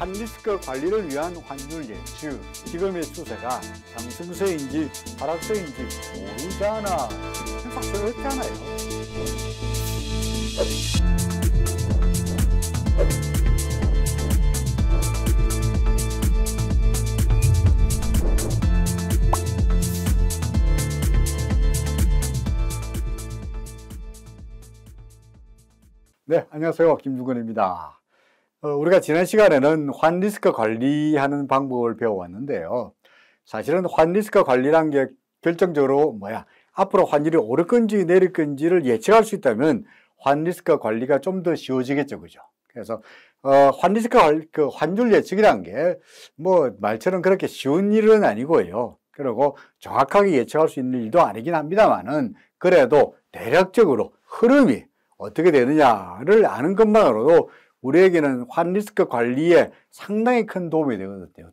환리스크 관리를 위한 환율 예측. 지금의 추세가 상승세인지 하락세인지 모르잖아. 사실 어렵잖아요. 네, 안녕하세요. 김중근입니다. 우리가 지난 시간에는 환리스크 관리하는 방법을 배워왔는데요. 사실은 환리스크 관리란 게 결정적으로 앞으로 환율이 오를 건지 내릴 건지를 예측할 수 있다면 환리스크 관리가 좀 더 쉬워지겠죠, 그죠? 그래서 환율 예측이란 게 말처럼 그렇게 쉬운 일은 아니고요. 그리고 정확하게 예측할 수 있는 일도 아니긴 합니다만은 그래도 대략적으로 흐름이 어떻게 되느냐를 아는 것만으로도 우리에게는 환리스크 관리에 상당히 큰 도움이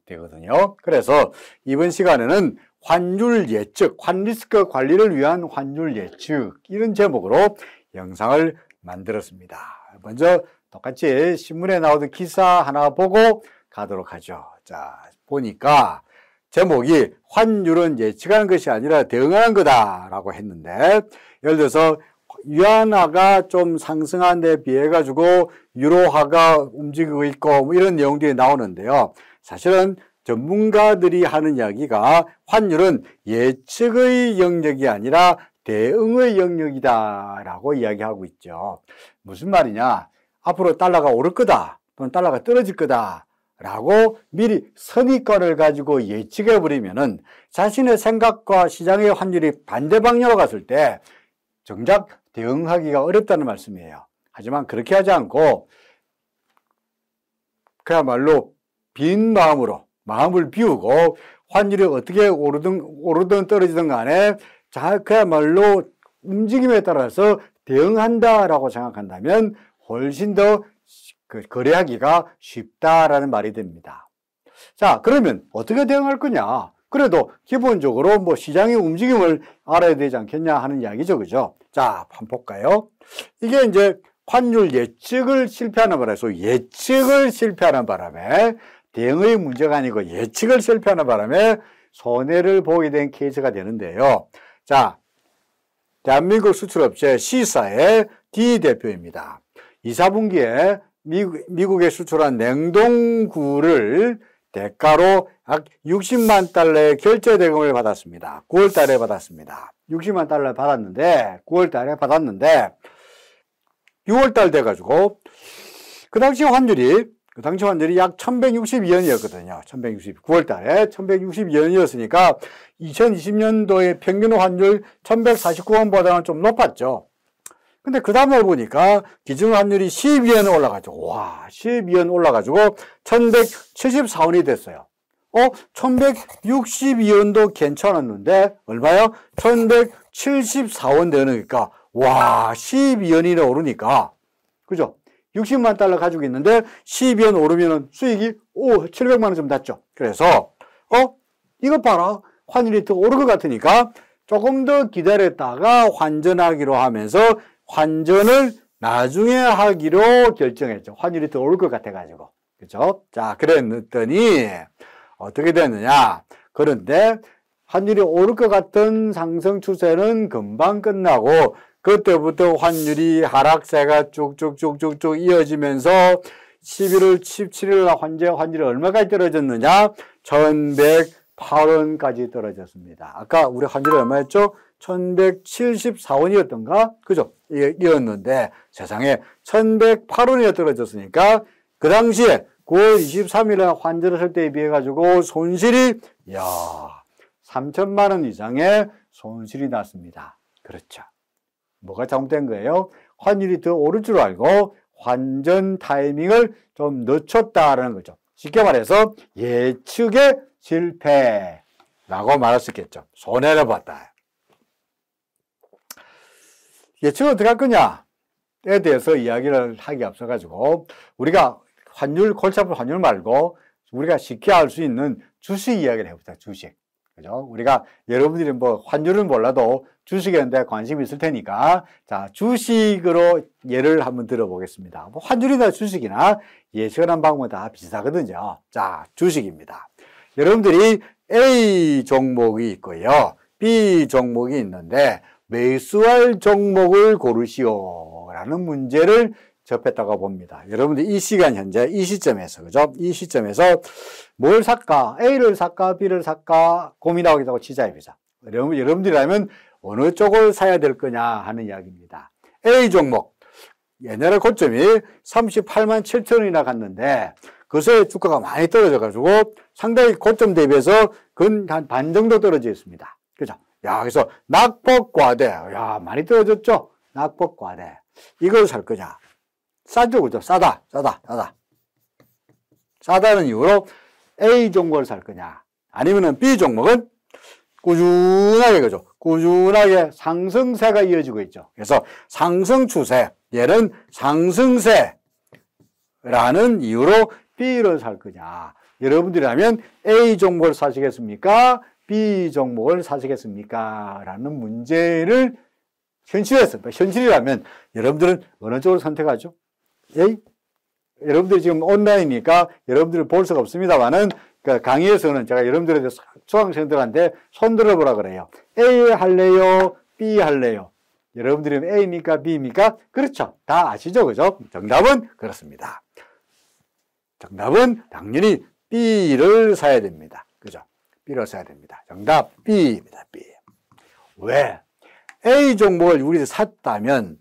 되거든요. 그래서 이번 시간에는 환율 예측, 환리스크 관리를 위한 환율 예측, 이런 제목으로 영상을 만들었습니다. 먼저 똑같이 신문에 나오던 기사 하나 보고 가도록 하죠. 자, 보니까 제목이 환율은 예측하는 것이 아니라 대응하는 거다라고 했는데, 예를 들어서 위안화가 좀 상승한 데 비해 가지고 유로화가 움직이고 있고 이런 내용들이 나오는데요. 사실은 전문가들이 하는 이야기가 환율은 예측의 영역이 아니라 대응의 영역이다라고 이야기하고 있죠. 무슨 말이냐? 앞으로 달러가 오를 거다 또는 달러가 떨어질 거다라고 미리 선입견을 가지고 예측해 버리면은 자신의 생각과 시장의 환율이 반대 방향으로 갔을 때 정작 대응하기가 어렵다는 말씀이에요. 하지만 그렇게 하지 않고 그야말로 빈 마음으로 마음을 비우고 환율이 어떻게 오르든 떨어지든 간에 그야말로 움직임에 따라서 대응한다라고 생각한다면 훨씬 더 거래하기가 쉽다라는 말이 됩니다. 자, 그러면 어떻게 대응할 거냐? 그래도 기본적으로 시장의 움직임을 알아야 되지 않겠냐 하는 이야기죠, 그죠? 자, 한번 볼까요? 이게 이제 환율 예측을 실패하는 바람에, 예측을 실패하는 바람에 대응의 문제가 아니고 예측을 실패하는 바람에 손해를 보게 된 케이스가 되는데요. 자, 대한민국 수출업체 C사의 D 대표입니다. 2, 4분기에 미국에 수출한 냉동구를 대가로 약 60만 달러의 결제 대금을 받았습니다. 9월 달에 받았습니다. 60만 달러 받았는데 9월 달에 받았는데 6월 달 돼 가지고 그 당시 환율이 약 1162원이었거든요. 9월 달에 1162원이었으니까 2020년도의 평균 환율 1149원보다는 좀 높았죠. 근데 그 다음날 보니까 기준 환율이 12원 올라가죠. 와, 12원 올라가지고 1174원이 됐어요. 1162원도 괜찮았는데 얼마요? 1174원 되니까 와, 12원이나 오르니까, 그죠? 60만 달러 가지고 있는데 12원 오르면 수익이 700만 원 좀 났죠. 그래서 이것 봐라, 환율이 더 오를 것 같으니까 조금 더 기다렸다가 환전하기로 하면서 환전을 나중에 하기로 결정했죠. 환율이 더 오를 것 같아가지고. 그죠? 자, 그랬더니 어떻게 됐느냐. 그런데 환율이 오를 것 같은 상승 추세는 금방 끝나고 그때부터 환율이 하락세가 쭉쭉쭉쭉쭉 이어지면서 11월 17일 환율이 얼마까지 떨어졌느냐? 1108원까지 떨어졌습니다. 아까 우리 환율이 얼마였죠? 1174원이었던가? 그죠? 이었는데 세상에 1108원이 떨어졌으니까 그 당시에 9월 23일에 환전했을 때에 비해 가지고 손실이 3천만 원 이상의 손실이 났습니다. 그렇죠. 뭐가 잘못된 거예요? 환율이 더 오를 줄 알고 환전 타이밍을 좀 늦췄다라는 거죠. 쉽게 말해서 예측의 실패라고 말할 수 있겠죠. 손해를 봤다. 예측을 어떻게 할 거냐에 대해서 이야기를 하기 앞서가지고 우리가 골치 아픈 환율 말고 우리가 쉽게 알 수 있는 주식 이야기를 해봅시다. 주식. 그죠? 우리가 여러분들이 뭐 환율은 몰라도 주식에 대해 관심이 있을 테니까 자, 주식으로 예를 한번 들어보겠습니다. 뭐 환율이나 주식이나 예측하는 방법은 다 비슷하거든요. 자, 주식입니다. 여러분들이 A 종목이 있고요. B 종목이 있는데 매수할 종목을 고르시오 라는 문제를 접했다고 봅니다. 여러분들 이 시간 현재 이 시점에서 그죠? 이 시점에서 뭘 살까? A를 살까? B를 살까? 고민하고 있다고 치자입니다. 여러분들이라면 어느 쪽을 사야 될 거냐 하는 이야기입니다. A 종목 옛날에 고점이 38만 7천 원이나 갔는데 그새 주가가 많이 떨어져 가지고 상당히 고점 대비해서 근 한 반 정도 떨어져 있습니다. 그죠? 야, 그래서 낙폭과대. 야, 많이 떨어졌죠? 낙폭과대. 이걸 살 거냐? 싸죠, 그죠? 싸다. 싸다는 이유로 A 종목을 살 거냐? 아니면은 B 종목은 꾸준하게, 그죠? 꾸준하게 상승세가 이어지고 있죠. 그래서 상승 추세, 얘는 상승세라는 이유로 B를 살 거냐? 여러분들이라면 A 종목을 사시겠습니까? B 종목을 사시겠습니까? 라는 문제를 현실이라면 여러분들은 어느 쪽을 선택하죠? A? 여러분들이 지금 온라인이니까 여러분들은 볼 수가 없습니다만은 그 강의에서는 제가 여러분들한테 수강생들한테 손 들어보라 그래요. A 할래요? B 할래요? 여러분들이 A입니까? B입니까? 그렇죠. 다 아시죠? 그죠? 정답은 그렇습니다. 정답은 당연히 B를 사야 됩니다. 그죠? B를 사야 됩니다. 정답 B입니다. B. 왜? A 종목을 우리 샀다면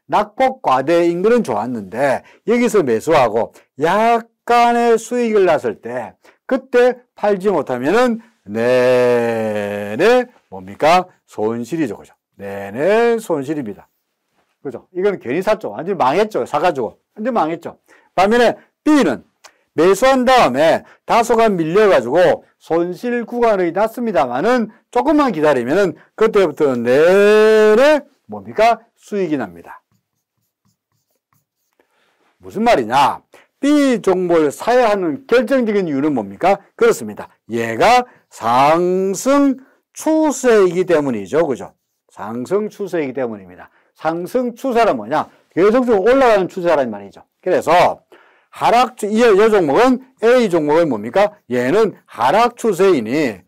낙폭 과대인 거는 좋았는데 여기서 매수하고 약간의 수익을 났을 때 그때 팔지 못하면은 내내 뭡니까? 손실이죠. 그죠? 내내 손실입니다. 그죠? 이건 괜히 샀죠. 완전히 망했죠. 사가지고. 완전히 망했죠. 반면에 B는 매수한 다음에 다소간 밀려가지고 손실 구간이 났습니다만은 조금만 기다리면은 그때부터는 내내 뭡니까? 수익이 납니다. 무슨 말이냐? B 종목을 사야 하는 결정적인 이유는 뭡니까? 그렇습니다. 얘가 상승 추세이기 때문이죠. 그죠? 상승 추세이기 때문입니다. 상승 추세란 뭐냐? 계속적으로 올라가는 추세란 말이죠. 그래서 이 종목은 A 종목은 뭡니까? 얘는 하락 추세이니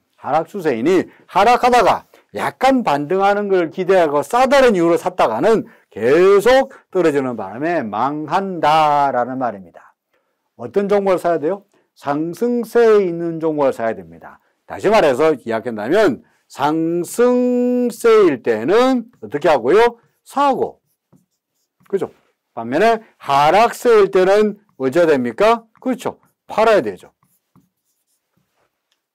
하락하다가 약간 반등하는 걸 기대하고 싸다는 이유로 샀다가는 계속 떨어지는 바람에 망한다라는 말입니다. 어떤 종목을 사야 돼요? 상승세에 있는 종목을 사야 됩니다. 다시 말해서 이야기한다면 상승세일 때는 어떻게 하고요? 사고. 그죠? 반면에 하락세일 때는 어찌해야 됩니까? 그렇죠. 팔아야 되죠.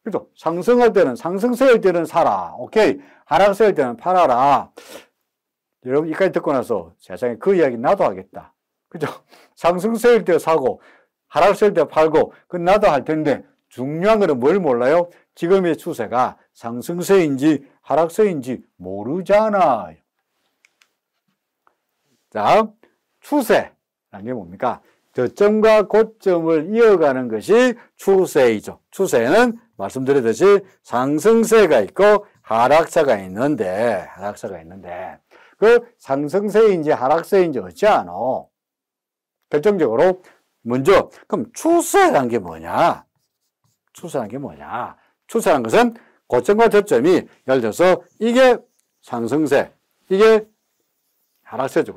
그죠? 상승세일 때는 사라. 오케이. 하락세일 때는 팔아라. 여러분, 이까지 듣고 나서 세상에 그 이야기 나도 하겠다. 그죠? 상승세일 때 사고, 하락세일 때 팔고, 그건 나도 할 텐데, 중요한 거는 뭘 몰라요? 지금의 추세가 상승세인지 하락세인지 모르잖아요. 자, 추세라는 게 뭡니까? 저점과 고점을 이어가는 것이 추세이죠. 추세는 말씀드렸듯이 상승세가 있고 하락세가 있는데 그 상승세인지 하락세인지 어찌하노? 결정적으로 먼저 그럼 추세란 게 뭐냐? 추세란 것은 고점과 저점이 예를 들어서 이게 상승세, 이게 하락세죠.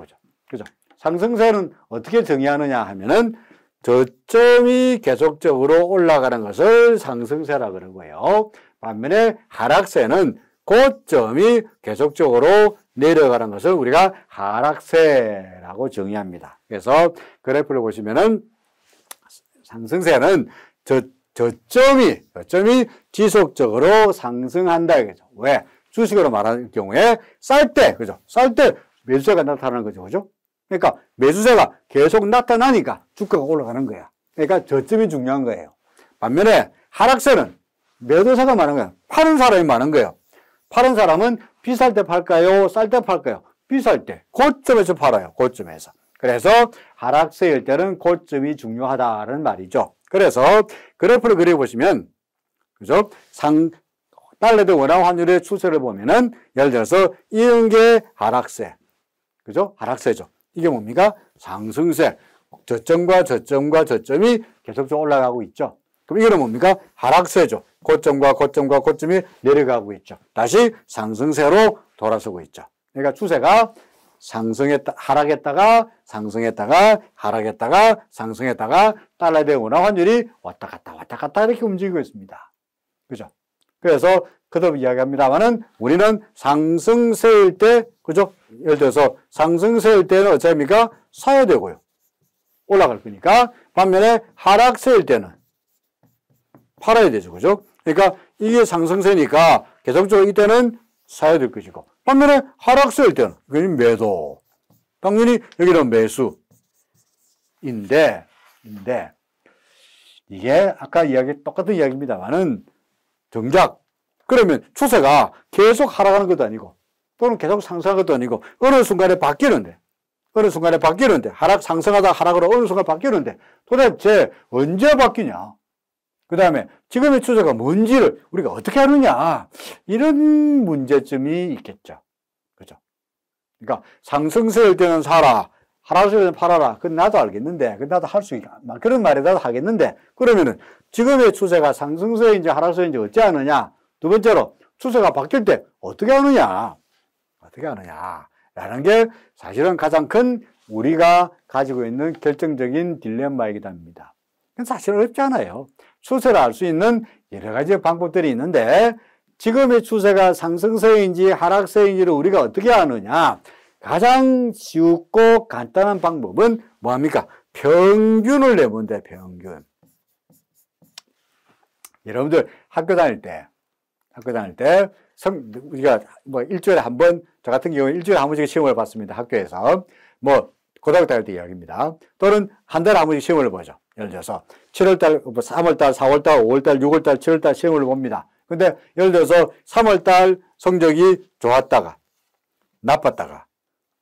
그죠? 상승세는 어떻게 정의하느냐 하면은 저점이 계속적으로 올라가는 것을 상승세라 그러고요. 반면에 하락세는 고점이 계속적으로 내려가는 것을 우리가 하락세라고 정의합니다. 그래서 그래프를 보시면은 상승세는 저점이 지속적으로 상승한다 이거죠. 왜? 주식으로 말할 경우에 쌀 때, 그죠? 쌀 때 매수세가 나타나는 거죠. 그죠? 그러니까 매수세가 계속 나타나니까 주가가 올라가는 거야. 그러니까 저점이 중요한 거예요. 반면에 하락세는 매도세가 많은 거예요. 파는 사람이 많은 거예요. 파는 사람은 비쌀 때 팔까요? 쌀 때 팔까요? 비쌀 때. 고점에서 팔아요. 고점에서. 그래서 하락세일 때는 고점이 중요하다는 말이죠. 그래서 그래프를 그려보시면, 그죠? 달러에 대한 원화 환율의 추세를 보면은 예를 들어서 이은계 하락세. 그죠? 하락세죠. 이게 뭡니까? 상승세. 저점과 저점과 저점이 계속적으로 올라가고 있죠. 그럼 이거는 뭡니까? 하락세죠. 고점과 고점과 고점이 내려가고 있죠. 다시 상승세로 돌아서고 있죠. 그러니까 추세가 상승했다, 하락했다가 상승했다가 하락했다가 상승했다가 달러에 대한 원화 환율이 왔다 갔다 이렇게 움직이고 있습니다. 그죠? 그래서 그도 이야기합니다만은 우리는 상승세일 때, 그죠? 예를 들어서 상승세일 때는 어찌합니까? 사야 되고요. 올라갈 거니까. 반면에 하락세일 때는 팔아야 되죠. 그죠? 그러니까 이게 상승세니까 계속적으로 이때는 사야 될 것이고. 반면에 하락세일 때는 그건 매도. 당연히 여기는 매수인데 이게 아까 똑같은 이야기입니다만은 정작 그러면 추세가 계속 하락하는 것도 아니고 또는 계속 상승하는 것도 아니고 어느 순간에 바뀌는데 하락 상승하다 하락으로 어느 순간 바뀌는데 도대체 언제 바뀌냐? 그 다음에 지금의 추세가 뭔지를 우리가 어떻게 하느냐? 이런 문제점이 있겠죠. 그죠? 그러니까 상승세일 때는 사라, 하락세일 때는 팔아라. 그건 나도 알겠는데, 그건 나도 할 수 있다. 그런 말에 나도 하겠는데, 그러면은 지금의 추세가 상승세인지 하락세인지 어찌 하느냐? 두 번째로 추세가 바뀔 때 어떻게 하느냐? 라는 게 사실은 가장 큰 우리가 가지고 있는 결정적인 딜레마이기도 합니다. 사실 어렵지 않아요. 추세를 알 수 있는 여러 가지 방법들이 있는데 지금의 추세가 상승세인지 하락세인지를 우리가 어떻게 아느냐? 가장 쉽고 간단한 방법은 뭐합니까? 평균을 내면 돼, 평균. 여러분들 학교 다닐 때 우리가 뭐 일주일에 한 번, 저 같은 경우는 일주일에 한 번씩 시험을 봤습니다. 학교에서. 뭐 고등학교 다닐 때 이야기입니다. 또는 한 달에 한 번씩 시험을 보죠. 예를 들어서 7월달, 3월달, 4월달, 5월달, 6월달, 7월달 시험을 봅니다. 근데 예를 들어서 3월달 성적이 좋았다가 나빴다가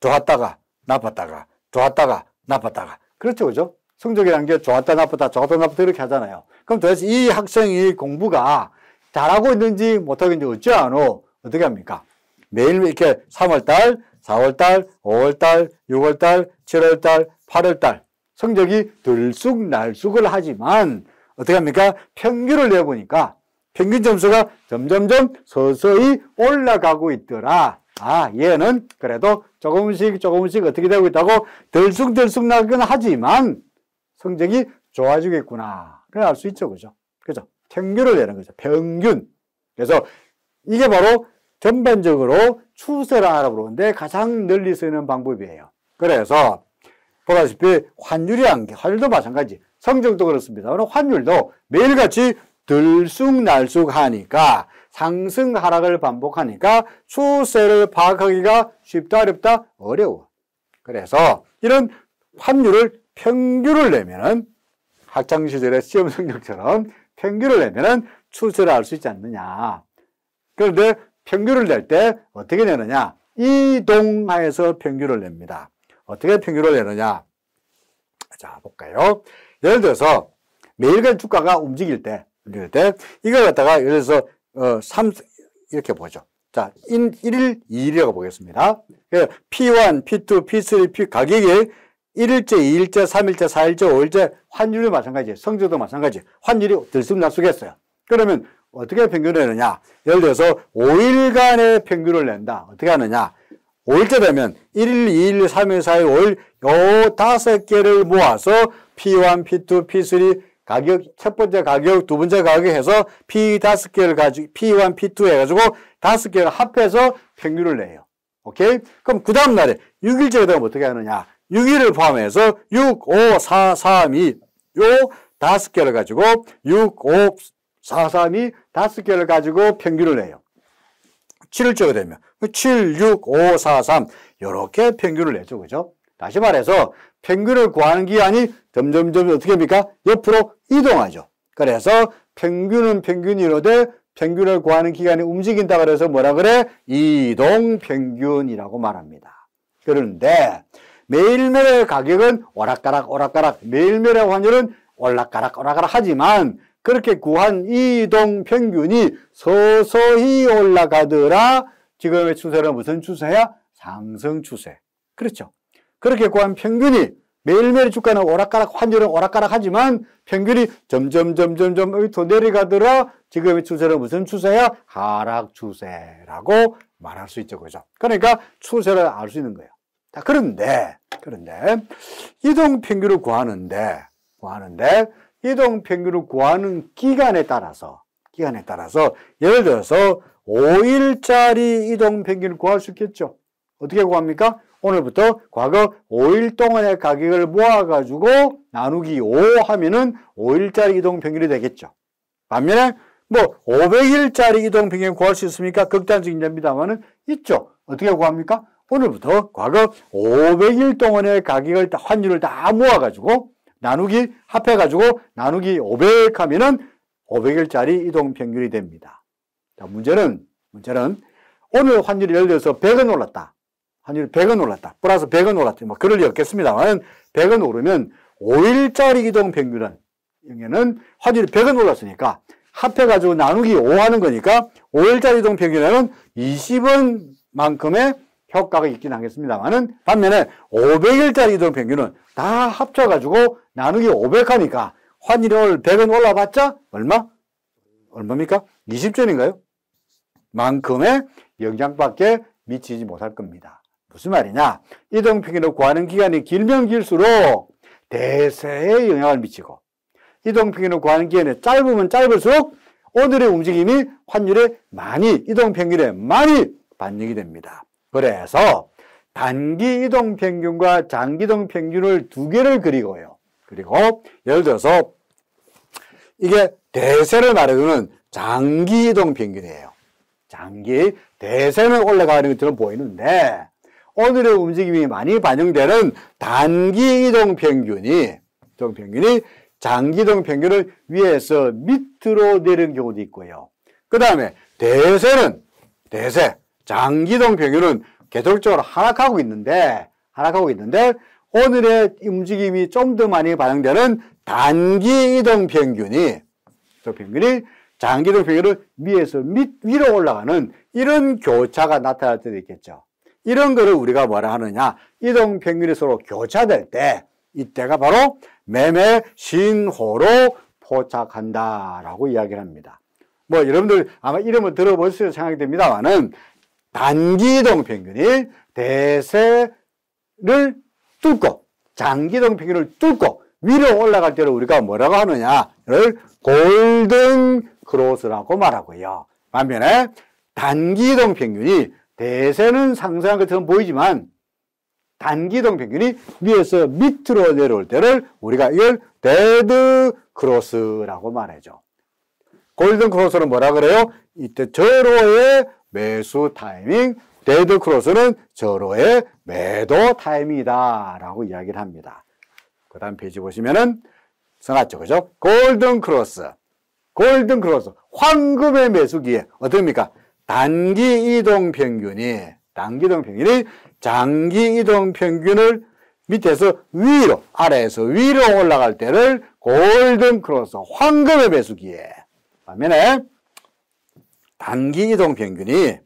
좋았다가 나빴다가 좋았다가 나빴다가 그렇죠, 그죠? 성적이라는 게 좋았다 나빴다 좋았다 나빴다 이렇게 하잖아요. 그럼 도대체 이 학생이 공부가 잘하고 있는지 못하고 있는지 어찌 아노? 어떻게 합니까? 매일 이렇게 3월달, 4월달, 5월달, 6월달, 7월달, 8월달 성적이 들쑥날쑥을 하지만 어떻게 합니까? 평균을 내보니까 평균 점수가 점점점 서서히 올라가고 있더라. 아, 얘는 그래도 조금씩 어떻게 되고 있다고 들쑥들쑥 나긴 하지만 성적이 좋아지겠구나. 그래 알 수 있죠. 그죠? 그죠? 평균을 내는 거죠. 평균. 그래서 이게 바로 전반적으로 추세를 알아보는데 가장 널리 쓰이는 방법이에요. 그래서 보다시피 환율도 마찬가지. 성적도 그렇습니다. 환율도 매일같이 들쑥날쑥 하니까 상승 하락을 반복하니까 추세를 파악하기가 쉽다 어렵다? 어려워. 그래서 이런 환율을 평균을 내면은 학창시절의 시험 성적처럼 평균을 내면은 추세를 알 수 있지 않느냐. 그런데 평균을 낼 때 어떻게 내느냐? 이동하여서 평균을 냅니다. 어떻게 평균을 내느냐? 자, 볼까요? 예를 들어서 매일간 주가가 움직일 때 이걸 갖다가 예를 들어서 3 이렇게 보죠. 자, 1일, 2일이라고 보겠습니다. P1, P2, P3, P 가격이 1일째, 2일째, 3일째, 4일째, 5일째 환율이 마찬가지예요. 성적도 마찬가지. 환율이 들쑥날쑥했어요. 그러면 어떻게 평균을 내느냐? 예를 들어서 5일간의 평균을 낸다. 어떻게 하느냐? 5일째 되면 1일, 2일, 3일, 4일, 5일 요 5개를 모아서 P1, P2, P3 가격, 첫 번째 가격, 두 번째 가격 해서 P 5개를 가지고 P1, P2 해가지고 5개를 합해서 평균을 내요. 오케이? 그럼 그 다음 날에 6일째가 되면 어떻게 하느냐? 6일을 포함해서 6, 5, 4, 3, 2 요 5개를 가지고 6, 5, 4, 3, 2 5개를 가지고 평균을 내요. 7일째가 되면 7, 6, 5, 4, 3 이렇게 평균을 내죠. 그죠? 다시 말해서 평균을 구하는 기간이 점점점 어떻게 합니까? 옆으로 이동하죠. 그래서 평균은 평균이로되 평균을 구하는 기간이 움직인다 그래서 뭐라 그래? 이동평균이라고 말합니다. 그런데 매일매일의 가격은 오락가락 매일매일의 환율은 올락가락 하지만 그렇게 구한 이동 평균이 서서히 올라가더라. 지금의 추세는 무슨 추세야? 상승 추세. 그렇죠. 그렇게 구한 평균이 매일매일 주가는 오락가락, 환율은 오락가락 하지만 평균이 점점 더 내려가더라. 지금의 추세는 무슨 추세야? 하락 추세라고 말할 수 있죠. 그죠? 그러니까 추세를 알 수 있는 거예요. 자, 그런데 이동 평균을 구하는데 이동 평균을 구하는 기간에 따라서 예를 들어서 5일짜리 이동 평균을 구할 수 있겠죠. 어떻게 구합니까? 오늘부터 과거 5일 동안의 가격을 모아가지고 나누기 5 하면은 5일짜리 이동 평균이 되겠죠. 반면에 뭐 500일짜리 이동 평균 구할 수 있습니까? 극단적인 겁니다만은 있죠. 어떻게 구합니까? 오늘부터 과거 500일 동안의 가격을 환율을 다 모아가지고 합해가지고 나누기 500 하면은 500일짜리 이동 평균이 됩니다. 자, 문제는 오늘 환율이 예를 들어서 100원 올랐다. 환율이 100원 올랐다. 플러스 100원 올랐다. 뭐 그럴 리 없겠습니다만 100원 오르면 5일짜리 이동 평균은 여기는 환율이 100원 올랐으니까 합해가지고 나누기 5 하는 거니까 5일짜리 이동 평균에는 20원만큼의 효과가 있긴 하겠습니다만은 반면에 500일짜리 이동 평균은 다 합쳐가지고 나누기 500 하니까 환율이 오늘 100원 올라봤자 얼마입니까? 20전인가요? 만큼의 영향밖에 미치지 못할 겁니다. 무슨 말이냐? 이동 평균을 구하는 기간이 길면 길수록 대세에 영향을 미치고 이동 평균을 구하는 기간이 짧으면 짧을수록 오늘의 움직임이 환율에 이동 평균에 많이 반영이 됩니다. 그래서 단기 이동 평균과 장기 이동 평균을 두 개를 그리고요. 그리고 예를 들어서 이게 대세를 말해주는 장기 이동 평균이에요. 대세는 올라가는 것처럼 보이는데 오늘의 움직임이 많이 반영되는 단기 이동 평균이 장기 이동 평균을 위에서 밑으로 내리는 경우도 있고요. 그 다음에 장기 이동 평균은 계속적으로 하락하고 있는데 오늘의 움직임이 좀 더 많이 반영되는 단기 이동 평균이 장기 이동 평균을 위에서 위로 올라가는 이런 교차가 나타날 때도 있겠죠. 이런 거를 우리가 뭐라 하느냐? 이동 평균이 서로 교차될 때 이때가 바로 매매 신호로 포착한다라고 이야기를 합니다. 뭐 여러분들 아마 이름을 들어보셨을 생각이 됩니다만은 단기 이동 평균이 대세를 뚫고 장기 이동 평균을 뚫고 위로 올라갈 때를 우리가 뭐라고 하느냐를 골든 크로스라고 말하고요. 반면에 단기 이동 평균이 대세는 상승한 것처럼 보이지만 단기 이동 평균이 위에서 밑으로 내려올 때를 우리가 이걸 데드 크로스라고 말하죠. 골든 크로스는 뭐라 그래요? 이때 절호의 매수 타이밍, 데드 크로스는 절호의 매도 타이밍이다라고 이야기를 합니다. 그 다음 페이지 보시면은 써놨죠, 그죠? 골든 크로스, 황금의 매수기에 어떻습니까? 단기 이동 평균이 장기 이동 평균을 밑에서 위로, 아래에서 위로 올라갈 때를 골든 크로스, 황금의 매수기에. 반면에 단기 이동 평균이,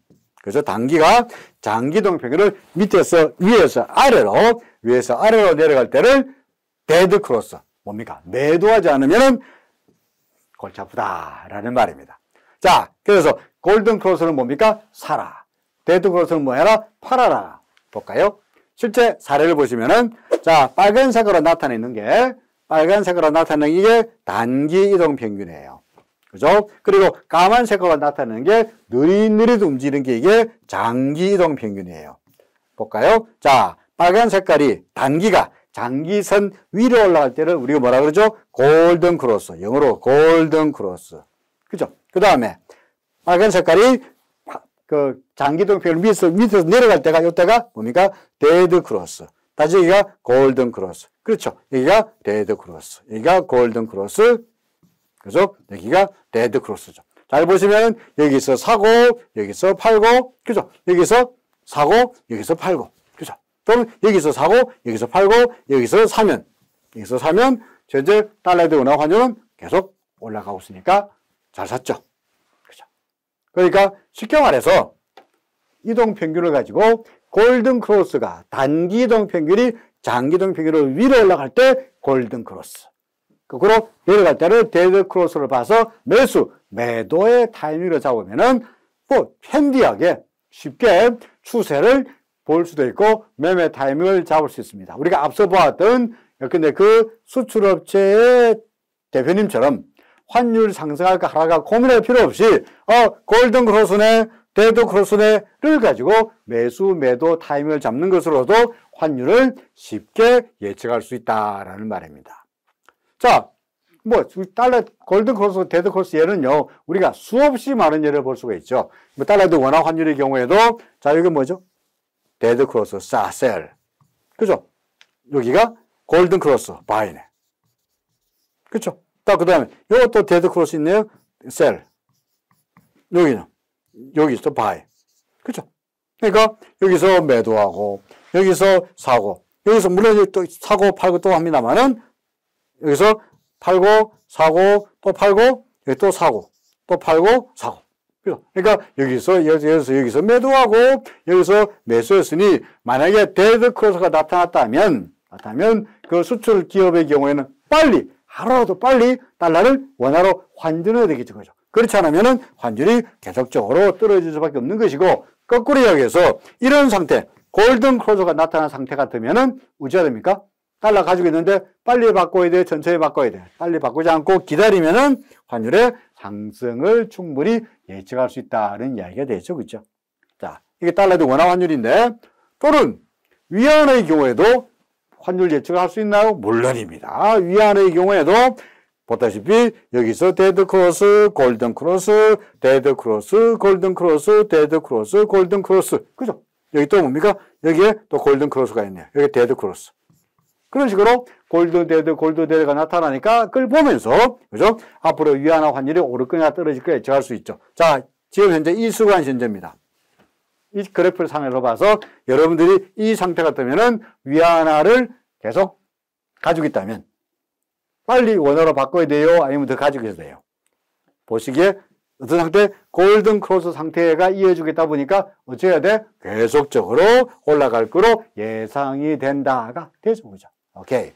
그래서 단기가 장기 이동 평균을 위에서 아래로 내려갈 때를 데드 크로스. 뭡니까? 매도하지 않으면 골치 아프다라는 말입니다. 자, 그래서 골든 크로스는 뭡니까? 사라. 데드 크로스는 뭐해라? 팔아라. 볼까요? 실제 사례를 보시면은, 자, 빨간색으로 나타내는 게 이게 단기 이동 평균이에요. 그죠? 그리고 까만색으로 나타내는 게 느릿느릿 움직이는 게 이게 장기 이동 평균이에요. 볼까요? 자, 빨간 색깔이 단기가 장기선 위로 올라갈 때를 우리가 뭐라 그러죠? 골든 크로스. 영어로 골든 크로스. 그죠? 그 다음에 빨간 색깔이 장기 이동 평균 밑에서 내려갈 때가 이때가 뭡니까? 데드 크로스. 다시 여기가 골든 크로스. 그렇죠? 여기가 데드 크로스. 여기가 골든 크로스. 그죠? 여기가 데드 크로스죠. 잘 보시면 여기서 사고, 여기서 팔고, 그죠? 여기서 사고, 여기서 팔고, 그죠? 또는 여기서 사고, 여기서 팔고, 여기서 사면 현재 달러에 대한 환율은 계속 올라가고 있으니까 잘 샀죠. 그죠? 그러니까 쉽게 말해서 이동평균을 가지고 골든크로스가 단기 이동평균이 장기 이동평균을 위로 올라갈 때 골든크로스, 거꾸로 내려갈 때는 데드크로스를 봐서 매도의 타이밍을 잡으면은 뭐 핸디하게 쉽게 추세를 볼 수도 있고 매매 타이밍을 잡을 수 있습니다. 우리가 앞서 보았던 근데 그 수출업체의 대표님처럼 환율 상승할까 하락할까 고민할 필요 없이 골든크로스네 데드크로스네를 가지고 매도 타이밍을 잡는 것으로도 환율을 쉽게 예측할 수 있다라는 말입니다. 자, 뭐 달러 골든크로스 데드크로스 예는요 우리가 수없이 많은 예를 볼 수가 있죠. 뭐 달러도 원화 환율의 경우에도 자 여기 뭐죠? 데드크로스 셀, 그죠? 여기가 골든크로스 바이네, 그렇죠? 그 다음에 이것도 데드크로스 있네요. 셀, 여기는 여기서 바이, 그렇죠? 그러니까 여기서 매도하고 여기서 사고, 여기서 물론 또 사고 팔고 또 합니다만은 여기서 팔고 사고 또 팔고 여기 또 사고 또 팔고 사고, 그러니까 여기서 매도하고 여기서 매수했으니 만약에 데드크로스가 나타났다면 그 수출 기업의 경우에는 하루라도 빨리 달러를 원화로 환전해야 되겠죠. 그죠? 그렇지 않으면 환율이 계속적으로 떨어질 수밖에 없는 것이고, 거꾸로 이야기해서 이런 상태, 골든크로스가 나타난 상태 같으면 어찌해야 됩니까? 달러 가지고 있는데 빨리 바꿔야 돼, 천천히 바꿔야 돼. 빨리 바꾸지 않고 기다리면은 환율의 상승을 충분히 예측할 수 있다는 이야기가 되죠. 그렇죠? 자, 이게 달러도 원화 환율인데, 또는 위안의 경우에도 환율 예측을 할 수 있나요? 물론입니다. 위안의 경우에도 보다시피 여기서 데드크로스, 골든크로스, 데드크로스, 골든크로스, 데드크로스, 골든크로스, 그죠? 여기 또 뭡니까? 여기에 또 골든크로스가 있네요. 여기 데드크로스. 그런 식으로 골드데드가 나타나니까 그걸 보면서, 그죠? 앞으로 위안화 환율이 오를 거냐 떨어질 거냐 예측할 수 있죠. 자, 지금 현재 이수간 현재입니다. 이 그래프를 상으로 봐서 여러분들이 이 상태 같으면은 위안화를 계속 가지고 있다면 빨리 원화로 바꿔야 돼요? 아니면 더 가지고 있어야 돼요? 보시기에 어떤 상태? 골든크로스 상태가 이어지겠다 보니까 어찌해야 돼? 계속적으로 올라갈 거로 예상이 된다가 되죠. 그죠? 오케이.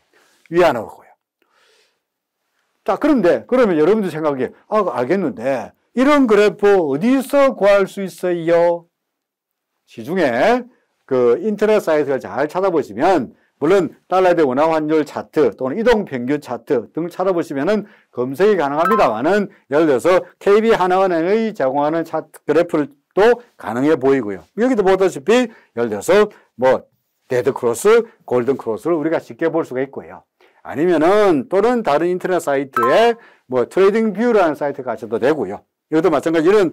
위안화고요. 자, 그러면 여러분들 생각에, 알겠는데, 이런 그래프 어디서 구할 수 있어요? 시중에 그 인터넷 사이트를 잘 찾아보시면, 물론 달러 대 원화 환율 차트 또는 이동 평균 차트 등 찾아보시면은 검색이 가능합니다만은, 예를 들어서 KB 하나은행의 제공하는 차트 그래프를 또 가능해 보이고요. 여기도 보다시피 예를 들어서 뭐 데드크로스, 골든크로스를 우리가 쉽게 볼 수가 있고요. 아니면은 또는 다른 인터넷 사이트에 뭐 트레이딩 뷰라는 사이트 가셔도 되고요. 이것도 마찬가지로 이런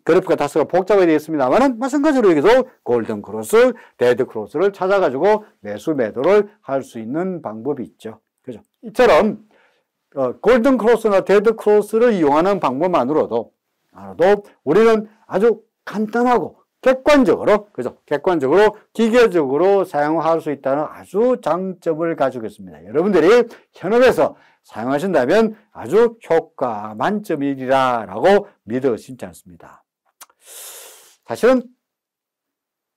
그래프가 다소가 복잡하게 되어 있습니다만 마찬가지로 여기서 골든크로스, 데드크로스를 찾아가지고 매도를 할 수 있는 방법이 있죠. 그죠? 이처럼 골든크로스나 데드크로스를 이용하는 방법만으로도 우리는 아주 간단하고 객관적으로, 그죠? 객관적으로, 기계적으로 사용할 수 있다는 아주 장점을 가지고 있습니다. 여러분들이 현업에서 사용하신다면 아주 효과 만점이라고 믿으시지 않습니다. 사실은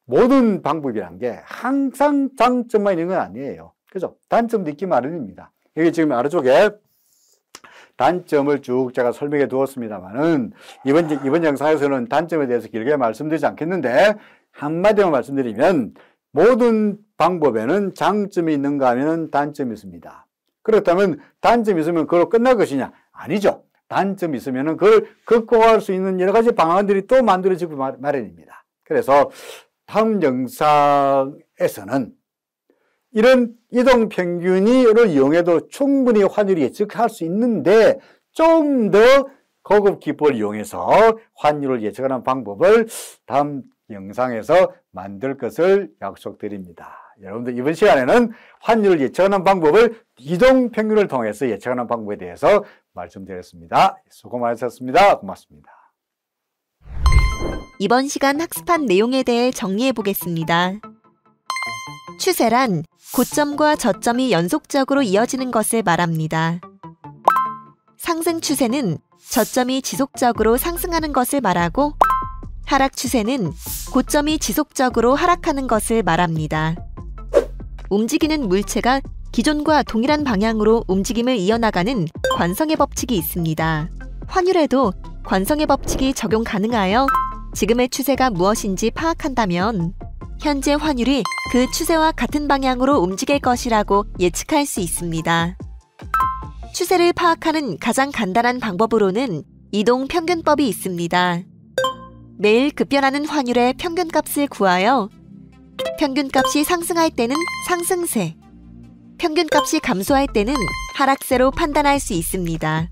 모든 방법이란 게 항상 장점만 있는 건 아니에요. 그죠? 단점도 있기 마련입니다. 여기 지금 아래쪽에 단점을 쭉 제가 설명해 두었습니다만은 이번 영상에서는 단점에 대해서 길게 말씀드리지 않겠는데 한마디만 말씀드리면 모든 방법에는 장점이 있는가 하면 단점이 있습니다. 그렇다면 단점이 있으면 그걸로 끝날 것이냐? 아니죠. 단점이 있으면 그걸 극복할 수 있는 여러 가지 방안들이 또 만들어지고 마련입니다. 그래서 다음 영상에서는 이런 이동평균을 이용해도 충분히 환율이 예측할 수 있는데 좀 더 고급 기법을 이용해서 환율을 예측하는 방법을 다음 영상에서 만들 것을 약속드립니다. 여러분들 이번 시간에는 환율을 예측하는 방법을 이동평균을 통해서 예측하는 방법에 대해서 말씀드렸습니다. 수고 많으셨습니다. 고맙습니다. 이번 시간 학습한 내용에 대해 정리해 보겠습니다. 추세란 고점과 저점이 연속적으로 이어지는 것을 말합니다. 상승 추세는 저점이 지속적으로 상승하는 것을 말하고 하락 추세는 고점이 지속적으로 하락하는 것을 말합니다. 움직이는 물체가 기존과 동일한 방향으로 움직임을 이어나가는 관성의 법칙이 있습니다. 환율에도 관성의 법칙이 적용 가능하여 지금의 추세가 무엇인지 파악한다면 현재 환율이 그 추세와 같은 방향으로 움직일 것이라고 예측할 수 있습니다. 추세를 파악하는 가장 간단한 방법으로는 이동평균법이 있습니다. 매일 급변하는 환율의 평균값을 구하여 평균값이 상승할 때는 상승세, 평균값이 감소할 때는 하락세로 판단할 수 있습니다.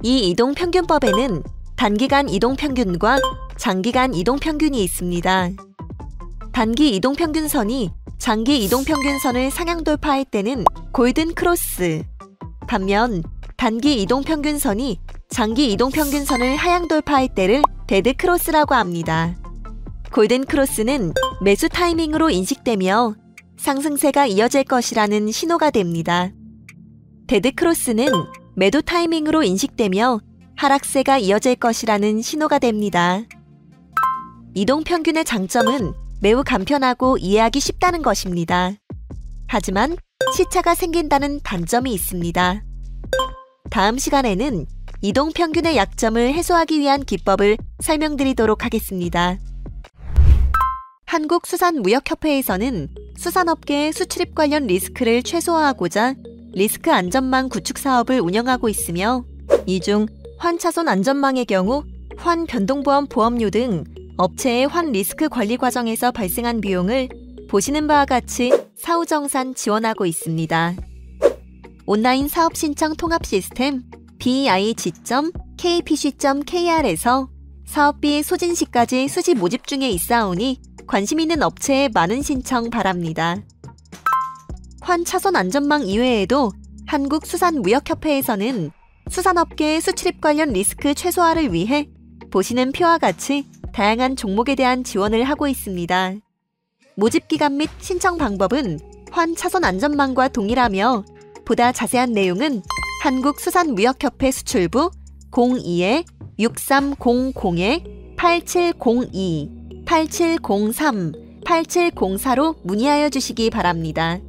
이 이동평균법에는 단기간 이동평균과 장기간 이동평균이 있습니다. 단기 이동평균선이 장기 이동평균선을 상향 돌파할 때는 골든 크로스, 반면 단기 이동평균선이 장기 이동평균선을 하향 돌파할 때를 데드 크로스라고 합니다. 골든 크로스는 매수 타이밍으로 인식되며 상승세가 이어질 것이라는 신호가 됩니다. 데드 크로스는 매도 타이밍으로 인식되며 하락세가 이어질 것이라는 신호가 됩니다. 이동평균의 장점은 매우 간편하고 이해하기 쉽다는 것입니다. 하지만 시차가 생긴다는 단점이 있습니다. 다음 시간에는 이동평균의 약점을 해소하기 위한 기법을 설명드리도록 하겠습니다. 한국수산무역협회에서는 수산업계의 수출입 관련 리스크를 최소화하고자 리스크 안전망 구축 사업을 운영하고 있으며 이 중 환차손 안전망의 경우 환 변동보험 보험료 등 업체의 환 리스크 관리 과정에서 발생한 비용을 보시는 바와 같이 사후정산 지원하고 있습니다. 온라인 사업 신청 통합 시스템 big.kpc.kr에서 사업비 소진 시까지 수시 모집 중에 있사오니 관심 있는 업체에 많은 신청 바랍니다. 환차손 안전망 이외에도 한국수산무역협회에서는 수산업계의 수출입 관련 리스크 최소화를 위해 보시는 표와 같이 다양한 종목에 대한 지원을 하고 있습니다. 모집 기간 및 신청 방법은 환차손 안전망과 동일하며 보다 자세한 내용은 한국수산무역협회 수출부 02-6300-8702, 8703, 8704로 문의하여 주시기 바랍니다.